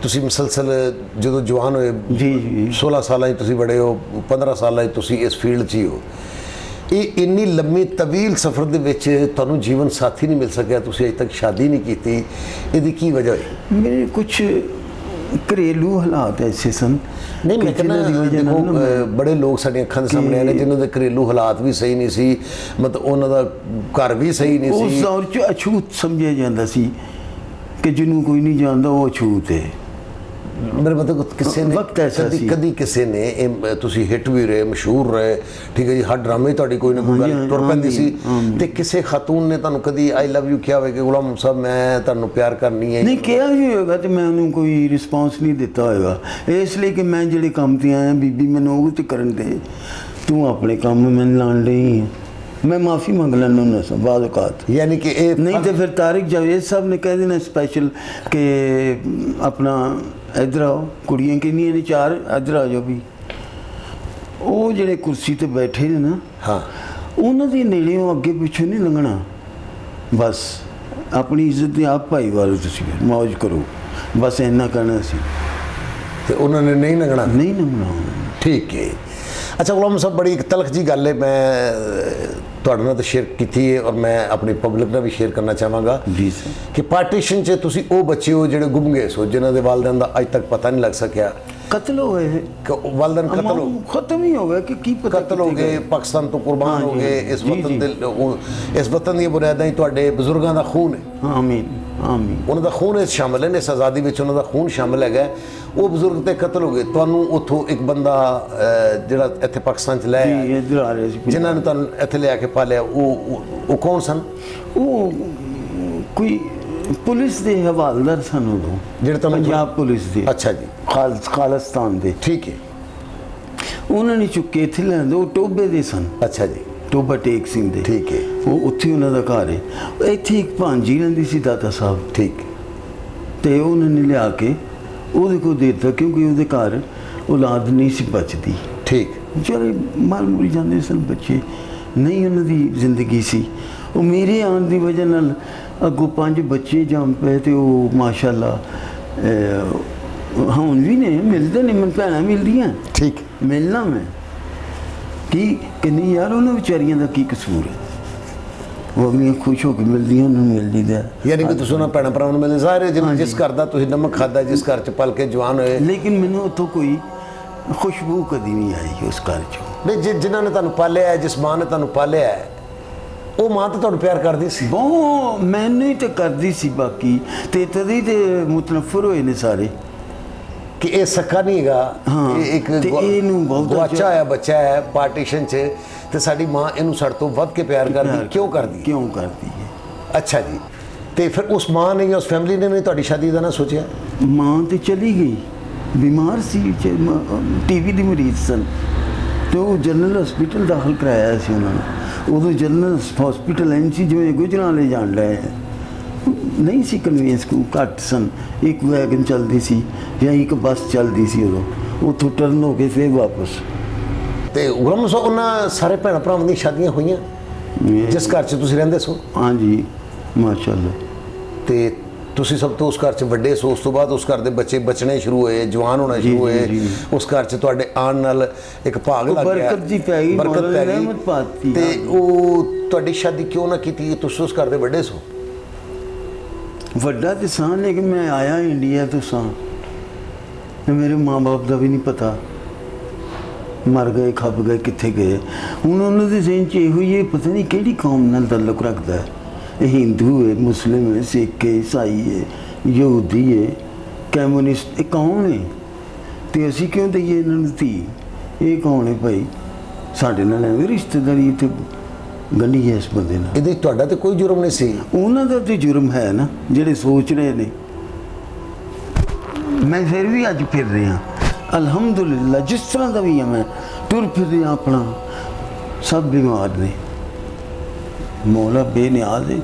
[SPEAKER 1] ਤੁਸੀਂ ਮੁਸਲਸਲ ਜਦੋਂ ਜਵਾਨ ਹੋਏ
[SPEAKER 4] ਜੀ
[SPEAKER 1] 16 ਸਾਲਾਂ 'ਚ ਤੁਸੀਂ ਬੜੇ ਹੋ, 15 ਸਾਲਾਂ 'ਚ ਤੁਸੀਂ ਇਸ ਫੀਲਡ 'ਚ ਹੀ ਹੋ। ਇਹ ਇੰਨੀ ਲੰਮੀ ਤਵੀਲ ਸਫ਼ਰ ਦੇ ਵਿੱਚ ਤੁਹਾਨੂੰ ਜੀਵਨ ਸਾਥੀ ਨਹੀਂ ਮਿਲ ਸਕਿਆ, ਤੁਸੀਂ ਅਜੇ ਤੱਕ ਸ਼ਾਦੀ ਨਹੀਂ ਕੀਤੀ, ਇਹਦੀ ਕੀ ਵਜ੍ਹਾ ਹੋਈ?
[SPEAKER 4] मेरे कुछ घरेलू हालात ऐसे सन।
[SPEAKER 1] ਨਹੀਂ ਮੈਂ ਕਹਿੰਦਾ ਦੇਖੋ ਬੜੇ ਲੋਕ ਸਾਡੀਆਂ ਅੱਖਾਂ ਦੇ ਸਾਹਮਣੇ ਆਏ ਨੇ ਜਿਨ੍ਹਾਂ ਦੇ ਘਰੇਲੂ ਹਾਲਾਤ ਵੀ ਸਹੀ ਨਹੀਂ ਸੀ, ਮਤਲਬ ਉਹਨਾਂ ਦਾ ਘਰ ਵੀ ਸਹੀ ਨਹੀਂ
[SPEAKER 4] ਉਸ
[SPEAKER 1] ਸੀ।
[SPEAKER 4] ਦੌਰ 'ਚ ਅਛੂਤ ਸਮਝਿਆ ਜਾਂਦਾ ਸੀ ਕਿ ਜਿਹਨੂੰ ਕੋਈ ਨਹੀਂ ਜਾਣਦਾ ਉਹ ਅਛੂਤ ਹੈ।
[SPEAKER 1] ਮੇਰੇ ਮਤਲਬ ਕਿਸੇ ਨੇ
[SPEAKER 4] ਵਕਤ ਐਸਾ ਸੀ।
[SPEAKER 1] ਕਦੀ ਕਿਸੇ ਨੇ ਤੁਸੀਂ ਹਿੱਟ ਵੀ ਰਹੇ, ਮਸ਼ਹੂਰ ਰਹੇ, ਠੀਕ ਹੈ ਜੀ, ਹਰ ਡਰਾਮੇ ਤੁਹਾਡੀ ਕੋਈ ਨਾ ਕੋਈ ਗੱਲ ਤੁਰ ਪੈਂਦੀ ਸੀ, ਤੇ ਕਿਸੇ ਖਾਤੂਨ ਨੇ ਤੁਹਾਨੂੰ ਕਦੀ ਆਈ ਲਵ ਯੂ ਕਿਹਾ ਹੋਵੇ ਕਿ ਗੁਲਾਮ ਸਾਹਿਬ ਮੈਂ ਤੁਹਾਨੂੰ ਪਿਆਰ ਕਰਨੀ ਹੈ?
[SPEAKER 4] ਨਹੀਂ ਕਿਹਾ ਵੀ ਹੋਏਗਾ ਤੇ ਮੈਂ ਉਹਨੂੰ ਕੋਈ ਰਿਸਪੌਂਸ ਨਹੀਂ ਦਿੱਤਾ ਹੋਏਗਾ, ਇਸ ਲਈ ਕਿ ਮੈਂ ਜਿਹੜੇ ਕੰਮ ਤੇ ਆਇਆ ਬੀਬੀ ਮੈਨੂੰ ਉਹ ਤੇ ਕਰਨ ਦੇ, ਤੂੰ ਆਪਣੇ ਕੰਮ ਮੈਨੂੰ ਲਾਣ ਲਈ ਹੈ। मैं माफ़ी मंग लेना उन्होंने बाद औकात,
[SPEAKER 1] यानी कि
[SPEAKER 4] नहीं तो फिर तारिक जावेद साहब ने कह देना स्पेशल कि अपना इधर आओ, कुड़ियाँ किनियां ने 4 इधर आ जाओ भी। वो ਜਿਹੜੇ ਕੁਰਸੀ ਤੇ ਬੈਠੇ ਨੇ ਨਾ,
[SPEAKER 1] ਹਾਂ,
[SPEAKER 4] ਉਹਨਾਂ ਦੇ ਨੇੜਿਓਂ ਅੱਗੇ ਪਿੱਛੇ ਨਹੀਂ ਲੰਘਣਾ, ਬਸ ਆਪਣੀ ਇੱਜ਼ਤ ਦੇ ਆਪ ਭਾਈਵਾਲ ਤੁਸੀਂ ਮौज ਕਰੋ, ਬਸ ਇੰਨਾ ਕਹਿਣਾ ਸੀ।
[SPEAKER 1] ਤੇ ਉਹਨਾਂ ਨੇ ਨਹੀਂ ਲੰਘਣਾ?
[SPEAKER 4] ਨਹੀਂ ਲੰਘਣਾ।
[SPEAKER 1] ਠੀਕ ਹੈ। ਅੱਛਾ ਗੁਲਾਮ ਸਾਹਿਬ, ਬੜੀ ਇੱਕ ਤਲਖ ਜੀ ਗੱਲ ਹੈ, ਮੈਂ ਤੁਹਾਡੇ ਨਾਲ ਤਾਂ ਸ਼ੇਅਰ ਕੀਤੀ ਹੈ ਔਰ ਮੈਂ ਆਪਣੀ ਪਬਲਿਕ ਨਾਲ ਵੀ ਸ਼ੇਅਰ ਕਰਨਾ ਚਾਹਾਂਗਾ
[SPEAKER 4] ਜੀ ਸਰ,
[SPEAKER 1] ਕਿ ਪਾਰਟੀਸ਼ਨ 'ਚ ਤੁਸੀਂ ਉਹ ਬੱਚੇ ਹੋ ਜਿਹੜੇ ਗੁੰਮ ਗਏ ਸੋ, ਜਿਨ੍ਹਾਂ ਦੇ ਵਾਲਿਦੈਨ ਦਾ ਅੱਜ ਤੱਕ ਪਤਾ ਨਹੀਂ ਲੱਗ ਸਕਿਆ।
[SPEAKER 4] कत्ल हो गए थे।
[SPEAKER 1] वालदैन कत्ल हो
[SPEAKER 4] खत्म ही हो गया कि की पता
[SPEAKER 1] कत्ल हो
[SPEAKER 4] कितने
[SPEAKER 1] गए पाकिस्तान तो कुर्बान
[SPEAKER 4] हाँ
[SPEAKER 1] हो
[SPEAKER 4] जी,
[SPEAKER 1] गए
[SPEAKER 4] हाँ
[SPEAKER 1] इस
[SPEAKER 4] जी,
[SPEAKER 1] वतन
[SPEAKER 4] जी।
[SPEAKER 1] दे इस वतन दी बुनियादां ही तुहाडे बजुर्गां दा खून है
[SPEAKER 4] आमीन आमीन।
[SPEAKER 1] ਉਹਨਾਂ ਦਾ ਖੂਨ ਇਸ ਸ਼ਾਮਲ ਹੈ ਇਸ ਆਜ਼ਾਦੀ ਵਿੱਚ ਉਹਨਾਂ ਦਾ ਖੂਨ ਸ਼ਾਮਲ ਹੈਗਾ ਉਹ ਬਜ਼ੁਰਗ ਤੇ ਕਤਲ ਹੋ ਗਏ ਤੁਹਾਨੂੰ ਉੱਥੋਂ ਇੱਕ ਬੰਦਾ ਜਿਹੜਾ ਇੱਥੇ ਪਾਕਿਸਤਾਨ ਚ ਲੈ ਆਇਆ
[SPEAKER 4] ਜੀ ਇਧਰ ਆ ਰਹੇ ਸੀ
[SPEAKER 1] ਜਿਨ੍ਹਾਂ ਨੇ ਤੁਹਾਨੂੰ ਇੱਥੇ ਲਿਆ ਕੇ ਪਾਲਿਆ ਉਹ ਕੌਣ ਸਨ
[SPEAKER 4] ਉਹ ਕੋਈ ਪੁਲਿਸ ਦੇ ਹਵਾਲਦਾਰ ਸਨ ਉਦੋਂ,
[SPEAKER 1] ਜਿਹੜੇ ਤੁਹਾਨੂੰ
[SPEAKER 4] ਪੰਜਾਬ ਪੁਲਿਸ ਦੇ,
[SPEAKER 1] ਅੱਛਾ ਜੀ
[SPEAKER 4] ਖਾਲਿਸਤਾਨ ਦੇ।
[SPEAKER 1] ਠੀਕ ਹੈ
[SPEAKER 4] ਉਹਨਾਂ ਨੇ ਚੁੱਕੇ ਇੱਥੇ ਲੈਂਦੇ, ਉਹ ਟੋਬੇ ਦੇ ਸਨ,
[SPEAKER 1] ਅੱਛਾ ਜੀ
[SPEAKER 4] ਟੋਬਾ ਟੇਕ ਸਿੰਘ ਦੇ।
[SPEAKER 1] ਠੀਕ ਹੈ
[SPEAKER 4] ਉਹ ਉੱਥੇ ਉਹਨਾਂ ਦਾ ਘਰ ਹੈ। ਇੱਥੇ ਇੱਕ ਭਾਂਜੀ ਰਹਿੰਦੀ ਸੀ ਦਾਤਾ ਸਾਹਿਬ,
[SPEAKER 1] ਠੀਕ
[SPEAKER 4] ਤੇ ਉਹਨਾਂ ਨੇ ਲਿਆ ਕੇ ਉਹਦੇ ਕੋਲ ਦੇ ਦਿੱਤਾ ਕਿਉਂਕਿ ਉਹਦੇ ਘਰ ਔਲਾਦ ਨਹੀਂ ਸੀ ਬਚਦੀ।
[SPEAKER 1] ਠੀਕ
[SPEAKER 4] ਵਿਚਾਰੇ ਮਰ ਮੁਰ ਜਾਂਦੇ ਸਨ ਬੱਚੇ, ਨਹੀਂ ਉਹਨਾਂ ਦੀ ਜ਼ਿੰਦਗੀ ਸੀ। ਉਹ ਮੇਰੇ ਆਉਣ ਦੀ ਵਜ੍ਹਾ ਨਾਲ ਅੱਗੋਂ 5 ਬੱਚੇ ਜੰਮ ਪਏ ਤੇ ਉਹ ਮਾਸ਼ਾਅੱਲਾ ਹੁਣ ਵੀ ਨੇ, ਮਿਲਦੇ ਨੇ, ਮੈਨੂੰ ਭੈਣਾਂ ਮਿਲਦੀਆਂ,
[SPEAKER 1] ਠੀਕ
[SPEAKER 4] ਮਿਲਣਾ ਮੈਂ ਕਿ ਨਹੀਂ ਯਾਰ ਉਹਨਾਂ ਵਿਚਾਰੀਆਂ ਦਾ ਕੀ ਕਸੂਰ ਹੈ। ਉਹ ਅਗਲੀਆਂ ਖੁਸ਼ ਹੋ ਕੇ ਮਿਲਦੀਆਂ, ਉਹਨਾਂ ਨੂੰ ਮਿਲ ਜੀਦਾ।
[SPEAKER 1] ਯਾਨੀ ਕਿ ਤੁਸੀਂ ਉਹਨਾਂ ਭੈਣਾਂ ਭਰਾਵਾਂ ਨੂੰ ਮਿਲਦੇ ਸਾਰੇ ਜਿਸ ਘਰ ਦਾ ਤੁਸੀਂ ਨਮਕ ਖਾਦਾ, ਜਿਸ ਘਰ ਚ ਪਲ ਕੇ ਜਵਾਨ ਹੋਏ,
[SPEAKER 4] ਲੇਕਿਨ ਮੈਨੂੰ ਉੱਥੋਂ ਕੋਈ ਖੁਸ਼ਬੂ ਕਦੀ ਨਹੀਂ ਆਈ ਉਸ ਘਰ ਚੋਂ।
[SPEAKER 1] ਨਹੀਂ ਜਿਨ੍ਹਾਂ ਨੇ ਤੁਹਾਨੂੰ ਪਾਲਿਆ ਹੈ, ਜਿਸ ਮਾਂ ਨੇ ਤੁਹਾਨੂੰ ਪਾਲਿਆ ਹੈ, ਉਹ ਮਾਂ ਤਾਂ ਤੁਹਾਨੂੰ ਪਿਆਰ ਕਰਦੀ ਸੀ।
[SPEAKER 4] ਬਹੁਤ ਮੈਨੂੰ ਹੀ ਤੇ ਕਰਦੀ ਸੀ, ਬਾਕੀ ਤੇ ਤਦੀ ਤੇ ਮੁਤਨਫਰ ਹੋਏ ਨੇ ਸਾਰੇ
[SPEAKER 1] ਕਿ ਇਹ ਸੱਕਾ ਨਹੀਂ ਹੈਗਾ,
[SPEAKER 4] ਹਾਂ,
[SPEAKER 1] ਇਹ ਇੱਕ
[SPEAKER 4] ਤੇ ਇਹਨੂੰ ਬਹੁਤ
[SPEAKER 1] ਗਵਾਚਾ ਹੋਇਆ ਬੱਚਾ ਹੈ ਪਾਰਟੀਸ਼ਨ 'ਚ, ਤੇ ਸਾਡੀ ਮਾਂ ਇਹਨੂੰ ਸਾਡੇ ਤੋਂ ਵੱਧ ਕੇ ਪਿਆਰ ਕਰਦੀ। ਕਿਉਂ ਕਰਦੀ?
[SPEAKER 4] ਕਿਉਂ ਕਰਦੀ ਹੈ?
[SPEAKER 1] ਅੱਛਾ ਜੀ, ਤੇ ਫਿਰ ਉਸ ਮਾਂ ਨੇ ਜਾਂ ਉਸ ਫੈਮਿਲੀ ਨੇ ਤੁਹਾਡੀ ਸ਼ਾਦੀ ਦਾ ਨਾ ਸੋਚਿਆ?
[SPEAKER 4] ਮਾਂ ਤੇ ਚਲੀ ਗਈ, ਬਿਮਾਰ ਸੀ, ਟੀਵੀ ਦੀ ਮਰੀਜ਼ ਸਨ, ਤੇ ਉਹ ਜਨਰਲ ਹਸਪੀਟਲ ਦਾਖਲ ਕਰਾਇਆ ਸੀ ਉਹਨਾਂ ਨੂੰ। ਉਦੋਂ ਜਨਰਲ ਹਸਪੀਟਲ ਐਂ ਸੀ ਜਿਵੇਂ ਗੁਜਰਾਂਵਾਲੇ ਜਾਣ ਲਏ, ਨਹੀਂ ਸੀ ਕਨਵੀਨਸ ਘੱਟ ਸਨ। ਇੱਕ ਵੈਗਨ ਚੱਲਦੀ ਸੀ ਜਾਂ ਇੱਕ ਬੱਸ ਚੱਲਦੀ ਸੀ ਉਦੋਂ, ਉੱਥੋਂ ਟਰਨ ਹੋ ਕੇ ਫਿਰ ਵਾਪਸ।
[SPEAKER 1] ਤੇ ਗੁਲਾਮ ਸਾਹਿਬ ਉਹਨਾਂ ਸਾਰੇ ਭੈਣ ਭਰਾਵਾਂ ਦੀਆਂ ਸ਼ਾਦੀਆਂ ਹੋਈਆਂ ਜਿਸ ਘਰ 'ਚ ਤੁਸੀਂ ਰਹਿੰਦੇ ਸੋ?
[SPEAKER 4] ਹਾਂਜੀ ਮਾਸ਼ਾਅੱਲਾ।
[SPEAKER 1] ਤੇ ਤੁਸੀਂ ਸਭ ਤੋਂ ਉਸ ਘਰ 'ਚ ਵੱਡੇ ਸੋ, ਉਸ ਤੋਂ ਬਾਅਦ ਉਸ ਘਰ ਦੇ ਬੱਚੇ ਬਚਣੇ ਸ਼ੁਰੂ ਹੋਏ, ਜਵਾਨ ਹੋਣਾ ਸ਼ੁਰੂ ਹੋਏ, ਉਸ ਘਰ 'ਚ ਤੁਹਾਡੇ ਆਉਣ ਨਾਲ ਇੱਕ ਭਾਗ ਲੱਗ ਗਿਆ,
[SPEAKER 4] ਬਰਕਤ ਜੀ ਪੈ ਗਈ,
[SPEAKER 1] ਬਰਕਤ ਪੈ
[SPEAKER 4] ਰਹਿਮਤ
[SPEAKER 1] ਗਈ।
[SPEAKER 4] ਪਾਤੀ।
[SPEAKER 1] ਤੇ ਉਹ ਤੁਹਾਡੀ ਸ਼ਾਦੀ ਕਿਉਂ ਨਾ ਕੀਤੀ? ਤੁਸੀਂ ਉਸ ਘਰ ਦੇ ਵੱਡੇ ਸੋ?
[SPEAKER 4] ਵੱਡਾ ਤੇ ਸਾਂ, ਲੇਕਿਨ ਮੈਂ ਆਇਆ ਇੰਡੀਆ ਤੋਂ ਸਾਂ, ਤੇ ਮੇਰੇ ਮਾਂ-ਬਾਪ ਦਾ ਵੀ ਨਹੀਂ ਪਤਾ, ਮਰ ਗਏ, ਖੱਪ ਗਏ, ਕਿੱਥੇ ਗਏ। ਹੁਣ ਉਹਨਾਂ ਦੇ ਜ਼ਿਹਨ 'ਚ ਇਹੋ ਹੀ ਹੈ, ਪਤਾ ਨਹੀਂ ਕਿਹੜੀ ਕੌਮ ਨਾਲ ਤਾਲੁਕ ਰੱਖਦਾ ਹੈ। ਇਹ ਹਿੰਦੂ ਹੈ, ਮੁਸਲਿਮ ਹੈ, ਸਿੱਖ ਹੈ, ਈਸਾਈ ਹੈ, ਯਹੂਦੀ ਹੈ, ਕਮਿਊਨਿਸਟ, ਇਹ ਕੌਣ ਹੈ? ਤੇ ਅਸੀਂ ਕਿਉਂ ਦਈਏ ਇਹਨਾਂ ਨੂੰ ਧੀ? ਇਹ ਕੌਣ ਹੈ ਭਾਈ? ਸਾਡੇ ਨਾਲ ਐਵੇਂ ਰਿਸ਼ਤੇਦਾਰੀ ਤੇ ਗੰਢੀ ਹੈ ਇਸ ਬੰਦੇ ਨਾਲ।
[SPEAKER 1] ਇਹਦੇ 'ਚ ਤੁਹਾਡਾ ਤੇ ਕੋਈ ਜੁਰਮ ਨਹੀਂ ਸੀ।
[SPEAKER 4] ਉਹਨਾਂ ਦਾ ਤੇ ਜੁਰਮ ਹੈ ਨਾ, ਜਿਹੜੇ ਸੋਚ ਰਹੇ ਨੇ। ਮੈਂ ਫਿਰ ਵੀ ਅੱਜ ਫਿਰ ਰਿਹਾ ਅਲਹਮਦੁਲਿਲਾ, ਜਿਸ ਤਰ੍ਹਾਂ ਦਾ ਵੀ ਹਾਂ ਮੈਂ, ਤੁਰ ਫਿਰ ਰਿਹਾ ਆਪਣਾ। ਸਭ ਬਿਮਾਰ ਨੇ, ਮੌਲਾ ਬੇਨਿਆਜ਼ ਹੈ,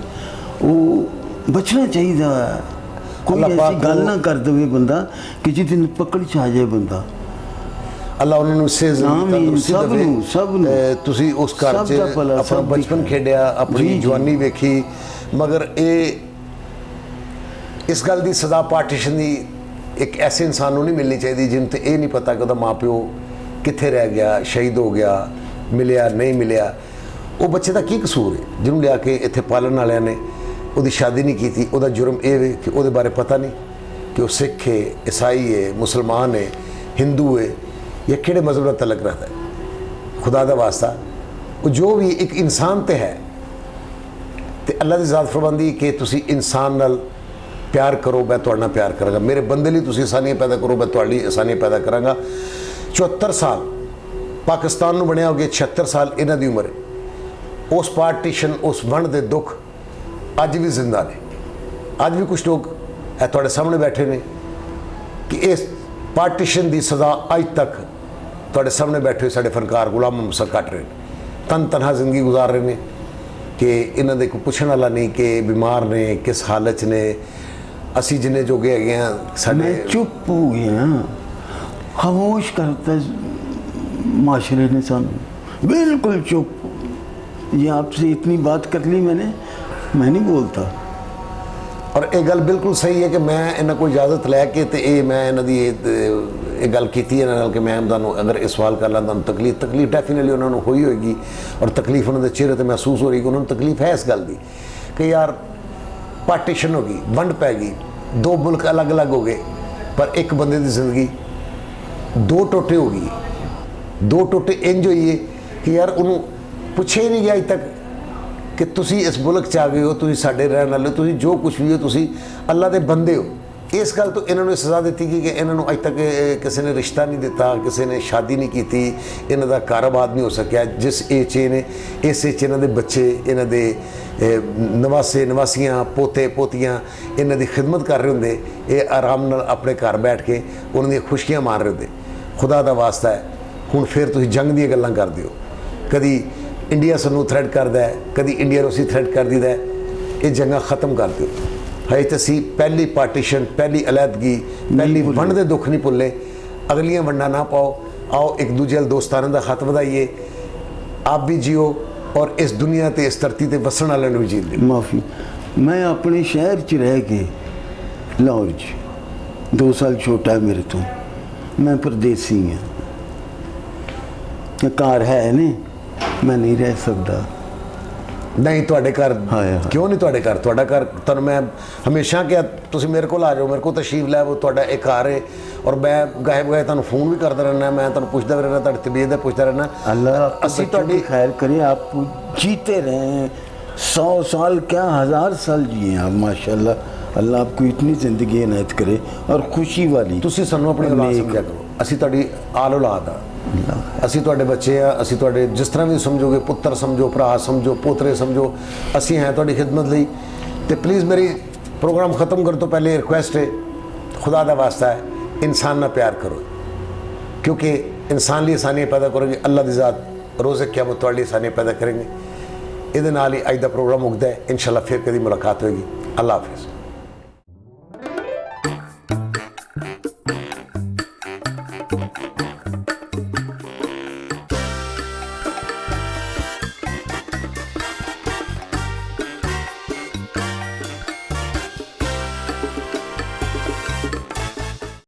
[SPEAKER 4] ਉਹ ਬਚਣਾ ਚਾਹੀਦਾ ਹੈ। ਕੋਈ ਐਸੀ ਗੱਲ ਨਾ ਕਰ ਦੇਵੇ ਬੰਦਾ ਕਿ ਜਿਹਦੇ ਨੂੰ ਪਕੜ 'ਚ ਆ ਜਾਏ ਬੰਦਾ।
[SPEAKER 1] ਅੱਲਾ ਉਹਨਾਂ ਨੂੰ ਸਿਹਤ ਤੰਦਰੁਸਤੀ ਦੇਵੇ।
[SPEAKER 4] ਸਭ ਨੂੰ
[SPEAKER 1] ਤੁਸੀਂ ਉਸ ਘਰ 'ਚ ਆਪਣਾ ਬਚਪਨ ਖੇਡਿਆ, ਆਪਣੀ ਜਵਾਨੀ ਵੇਖੀ, ਮਗਰ ਇਹ ਇਸ ਗੱਲ ਦੀ ਸਜ਼ਾ ਪਾਰਟੀਸ਼ਨ ਦੀ ਇੱਕ ਐਸੇ ਇਨਸਾਨ ਨੂੰ ਨਹੀਂ ਮਿਲਣੀ ਚਾਹੀਦੀ ਜਿਹਨੂੰ ਤੇ ਇਹ ਨਹੀਂ ਪਤਾ ਕਿ ਉਹਦਾ ਮਾਂ ਪਿਓ ਕਿੱਥੇ ਰਹਿ ਗਿਆ, ਸ਼ਹੀਦ ਹੋ ਗਿਆ, ਮਿਲਿਆ ਨਹੀਂ ਮਿਲਿਆ। ਉਹ ਬੱਚੇ ਦਾ ਕੀ ਕਸੂਰ ਹੈ ਜਿਹਨੂੰ ਲਿਆ ਕੇ ਇੱਥੇ ਪਾਲਣ ਵਾਲਿਆਂ ਨੇ ਉਹਦੀ ਸ਼ਾਦੀ ਨਹੀਂ ਕੀਤੀ? ਉਹਦਾ ਜੁਰਮ ਇਹ ਹੈ ਕਿ ਉਹਦੇ ਬਾਰੇ ਪਤਾ ਨਹੀਂ ਕਿ ਉਹ ਸਿੱਖ ਹੈ, ਈਸਾਈ ਹੈ, ਮੁਸਲਮਾਨ ਹੈ, ਹਿੰਦੂ ਹੈ, ਜਾਂ ਕਿਹੜੇ ਮਜ਼ਹਬ ਨਾਲ ਤਲਕ ਰੱਖਦਾ ਹੈ। ਖੁਦਾ ਦਾ ਵਾਸਤਾ ਉਹ ਜੋ ਵੀ ਇੱਕ ਇਨਸਾਨ ਤੇ ਹੈ, ਤੇ ਅੱਲਾ ਦੀ ਜ਼ਾਤ ਫਰਮਾਂਦੀ ਕਿ ਤੁਸੀਂ ਇਨਸਾਨ ਨਾਲ ਪਿਆਰ ਕਰੋ, ਮੈਂ ਤੁਹਾਡੇ ਨਾਲ ਪਿਆਰ ਕਰਾਂਗਾ। ਮੇਰੇ ਬੰਦੇ ਲਈ ਤੁਸੀਂ ਆਸਾਨੀਆਂ ਪੈਦਾ ਕਰੋ, ਮੈਂ ਤੁਹਾਡੇ ਲਈ ਆਸਾਨੀਆਂ ਪੈਦਾ ਕਰਾਂਗਾ। 74 ਸਾਲ ਪਾਕਿਸਤਾਨ ਨੂੰ ਬਣਿਆ ਹੋ ਗਏ, 76 ਸਾਲ ਇਹਨਾਂ ਦੀ ਉਮਰ ਹੈ। ਉਸ ਪਾਰਟੀਸ਼ਨ, ਉਸ ਵੰਡ ਦੇ ਦੁੱਖ ਅੱਜ ਵੀ ਜ਼ਿੰਦਾ ਨੇ। ਅੱਜ ਵੀ ਕੁਝ ਲੋਕ ਇਹ ਤੁਹਾਡੇ ਸਾਹਮਣੇ ਬੈਠੇ ਨੇ ਕਿ ਇਸ ਪਾਰਟੀਸ਼ਨ ਦੀ ਸਜ਼ਾ ਅੱਜ ਤੱਕ ਤੁਹਾਡੇ ਸਾਹਮਣੇ ਬੈਠੇ ਹੋਏ ਸਾਡੇ ਫਨਕਾਰ ਗੁਲਾਮ ਮੁਹੰਮਦ ਸਰ ਕੱਟ ਰਹੇ ਨੇ। ਤਨਹਾ ਜ਼ਿੰਦਗੀ ਗੁਜ਼ਾਰ ਰਹੇ ਨੇ ਕਿ ਇਹਨਾਂ ਦੇ ਕੋਈ ਪੁੱਛਣ ਵਾਲਾ ਨਹੀਂ ਕਿ ਬਿਮਾਰ ਨੇ, ਕਿਸ ਹਾਲਤ 'ਚ ਨੇ। ਅਸੀਂ ਜਿੰਨੇ ਜੋਗੇ ਹੈਗੇ ਹਾਂ
[SPEAKER 4] मैं चुप हो गया, खामोश करता माशरे ने सानू बिल्कुल चुप। ये आपसे इतनी बात कर ली मैंने, मैं नहीं बोलता।
[SPEAKER 1] ਔਰ ਇਹ ਗੱਲ ਬਿਲਕੁਲ ਸਹੀ ਹੈ ਕਿ ਮੈਂ ਇਹਨਾਂ ਕੋਲ ਇਜਾਜ਼ਤ ਲੈ ਕੇ ਤੇ ਇਹ ਮੈਂ ਇਹਨਾਂ ਦੀ ਇਹ ਗੱਲ ਕੀਤੀ ਇਹਨਾਂ ਨਾਲ ਕਿ ਮੈਂ ਤੁਹਾਨੂੰ ਅਗਰ ਇਹ ਸਵਾਲ ਕਰ ਲਾਂ ਤੁਹਾਨੂੰ ਤਕਲੀਫ ਡੈਫੀਨਿਟਲੀ ਉਹਨਾਂ ਨੂੰ ਹੋਈ ਹੋਏਗੀ, ਔਰ ਤਕਲੀਫ ਉਹਨਾਂ ਦੇ ਚਿਹਰੇ ਤੇ ਮਹਿਸੂਸ ਹੋ ਰਹੀ ਕਿ ਉਹਨਾਂ ਨੂੰ ਤਕਲੀਫ ਹੈ ਇਸ ਗੱਲ ਦੀ ਕਿ ਯਾਰ ਪਾਰਟੀਸ਼ਨ ਹੋ ਗਈ, ਵੰਡ ਪੈ ਗਈ, ਦੋ ਮੁਲਕ ਅਲੱਗ-ਅਲੱਗ ਹੋ ਗਏ, ਪਰ ਇੱਕ ਬੰਦੇ ਦੀ ਜ਼ਿੰਦਗੀ ਦੋ ਟੋਟੇ ਹੋ ਗਈ, ਦੋ ਟੋਟੇ ਇੰਜ ਹੋਈਏ ਕਿ ਯਾਰ ਉਹਨੂੰ ਪੁੱਛਿਆ ਹੀ ਨਹੀਂ ਗਿਆ ਅਜ ਤੱਕ ਕਿ ਤੁਸੀਂ ਇਸ ਮੁਲਕ 'ਚ ਆ ਗਏ ਹੋ, ਤੁਸੀਂ ਸਾਡੇ ਰਹਿਣ ਵਾਲੇ ਹੋ, ਤੁਸੀਂ ਜੋ ਕੁਛ ਵੀ ਹੋ, ਤੁਸੀਂ ਅੱਲਾ ਦੇ ਬੰਦੇ ਹੋ। ਇਸ ਗੱਲ ਤੋਂ ਇਹਨਾਂ ਨੂੰ ਸਜ਼ਾ ਦਿੱਤੀ ਗਈ ਕਿ ਇਹਨਾਂ ਨੂੰ ਅਜ ਤੱਕ ਕਿਸੇ ਨੇ ਰਿਸ਼ਤਾ ਨਹੀਂ ਦਿੱਤਾ, ਕਿਸੇ ਨੇ ਸ਼ਾਦੀ ਨਹੀਂ ਕੀਤੀ, ਇਹਨਾਂ ਦਾ ਕਾਰੋਬਾਰ ਨਹੀਂ ਹੋ ਸਕਿਆ। ਜਿਸ ਏਜ 'ਚ ਨੇ ਇਸ ਏਜ 'ਚ ਇਹਨਾਂ ਦੇ ਬੱਚੇ, ਇਹਨਾਂ ਦੇ ਨਵਾਸੇ ਨਵਾਸੀਆਂ, ਪੋਤੇ ਪੋਤੀਆਂ ਇਹਨਾਂ ਦੀ ਖਿਦਮਤ ਕਰ ਰਹੇ ਹੁੰਦੇ, ਇਹ ਆਰਾਮ ਨਾਲ ਆਪਣੇ ਘਰ ਬੈਠ ਕੇ ਉਹਨਾਂ ਦੀਆਂ ਖੁਸ਼ੀਆਂ ਮਾਣ ਰਹੇ ਹੁੰਦੇ। ਖੁਦਾ ਦਾ ਵਾਸਤਾ ਹੈ, ਹੁਣ ਫਿਰ ਤੁਸੀਂ ਜੰਗ ਦੀਆਂ ਗੱਲਾਂ ਕਰਦੇ ਹੋ। ਕਦੀ ਇੰਡੀਆ ਸਾਨੂੰ ਥ੍ਰੈਟ ਕਰਦਾ ਹੈ, ਕਦੀ ਇੰਡੀਆ ਨੂੰ ਅਸੀਂ ਥ੍ਰੈਟ ਕਰ ਦਿੰਦਾ ਹੈ। ਇਹ ਜੰਗਾਂ ਖਤਮ ਕਰ ਦਿਓ। ਹਜੇ ਤਾਂ ਅਸੀਂ ਪਹਿਲੀ ਪਾਰਟੀਸ਼ਨ, ਪਹਿਲੀ ਅਲੱਦਗੀ, ਪਹਿਲੀ ਵੰਡ ਦੇ ਦੁੱਖ ਨਹੀਂ ਭੁੱਲੇ। ਅਗਲੀਆਂ ਵੰਡਾਂ ਨਾ ਪਾਓ। आओ एक दूजे दोस्ताना का खत ਵਧਾਈਏ। आप भी जियो और इस दुनिया ते इस धरती ते वसन वाले भी जी लो।
[SPEAKER 4] माफ़ी, मैं अपने शहर च रह के लाहौर च 2 साल छोटा है मेरे तो, मैं परदेसी हाँ। घर है नहीं, मैं नहीं रह सकता।
[SPEAKER 1] नहीं ਤੁਹਾਡੇ ਘਰ
[SPEAKER 4] ਹਾਂ।
[SPEAKER 1] ਕਿਉਂ ਨਹੀਂ ਤੁਹਾਡੇ ਘਰ? ਤੁਹਾਡਾ ਘਰ ਤੁਹਾਨੂੰ ਮੈਂ ਹਮੇਸ਼ਾ ਕਿਹਾ ਤੁਸੀਂ ਮੇਰੇ ਕੋਲ ਆ ਜਾਓ, ਮੇਰੇ ਕੋਲ ਤਸ਼ਰੀਫ ਲੈ ਆਓ, ਤੁਹਾਡਾ ਇੱਕ ਘਰ ਹੈ। ਔਰ ਮੈਂ ਗਾਇਬ ਗਏ ਤੁਹਾਨੂੰ फ़ोन भी करता रहना, मैं ਤੁਹਾਨੂੰ ਪੁੱਛਦਾ ਵੀ ਰਹਿਣਾ, ਤੁਹਾਡੀ ਤਬੀਅਤ ਦਾ ਪੁੱਛਦਾ ਰਹਿਣਾ।
[SPEAKER 4] अल्लाह
[SPEAKER 1] ਅਸੀਂ
[SPEAKER 4] बच्चों की खैर करे, आप जीते रहें 100 साल क्या 1000 साल जिए आप माशाल्लाह। अल्लाह आपको इतनी ज़िंदगी इनायत करे और खुशी वाली।
[SPEAKER 1] ਤੁਸੀਂ ਸਾਨੂੰ ਆਪਣੀ ਔਲਾਦ ਸਮਝਿਆ ਕਰੋ। ਅਸੀਂ ਤੁਹਾਡੀ ਆਲ ਔਲਾਦ ਆ, ਅਸੀਂ ਤੁਹਾਡੇ ਬੱਚੇ ਆ, ਅਸੀਂ ਤੁਹਾਡੇ ਜਿਸ ਤਰ੍ਹਾਂ ਵੀ ਸਮਝੋਗੇ, ਪੁੱਤਰ ਸਮਝੋ, ਭਰਾ ਸਮਝੋ, ਪੋਤਰੇ ਸਮਝੋ, ਅਸੀਂ ਹੈ ਤੁਹਾਡੀ ਖਿਦਮਤ ਲਈ। ਤੇ ਪਲੀਜ਼ ਮੇਰੀ ਪ੍ਰੋਗਰਾਮ ਖਤਮ ਕਰਨ ਤੋਂ ਪਹਿਲੇ ਰਿਕੁਐਸਟ ਹੈ, खुदा ਦਾ ਵਾਸਤਾ ਹੈ, ਇਨਸਾਨ ਨਾਲ ਪਿਆਰ ਕਰੋ, क्योंकि इंसान ਲਈ ਆਸਾਨੀਆਂ ਪੈਦਾ ਕਰੋਗੇ, ਅੱਲਾ ਦੀ ਜ਼ਾਤ ਰੋਜ਼ੇ ਕਿਆਮਤ ਤੁਹਾਡੇ ਲਈ ਆਸਾਨੀਆਂ ਪੈਦਾ ਕਰਨਗੇ। ਇਹਦੇ ਨਾਲ ਹੀ ਅੱਜ ਦਾ ਪ੍ਰੋਗਰਾਮ ਮੁੱਕਦਾ ਹੈ। ਇੰਸ਼ਾਅੱਲਾ ਫਿਰ ਕਦੀ ਮੁਲਾਕਾਤ ਹੋਏਗੀ। ਅੱਲਾ ਹਾਫਿਜ਼।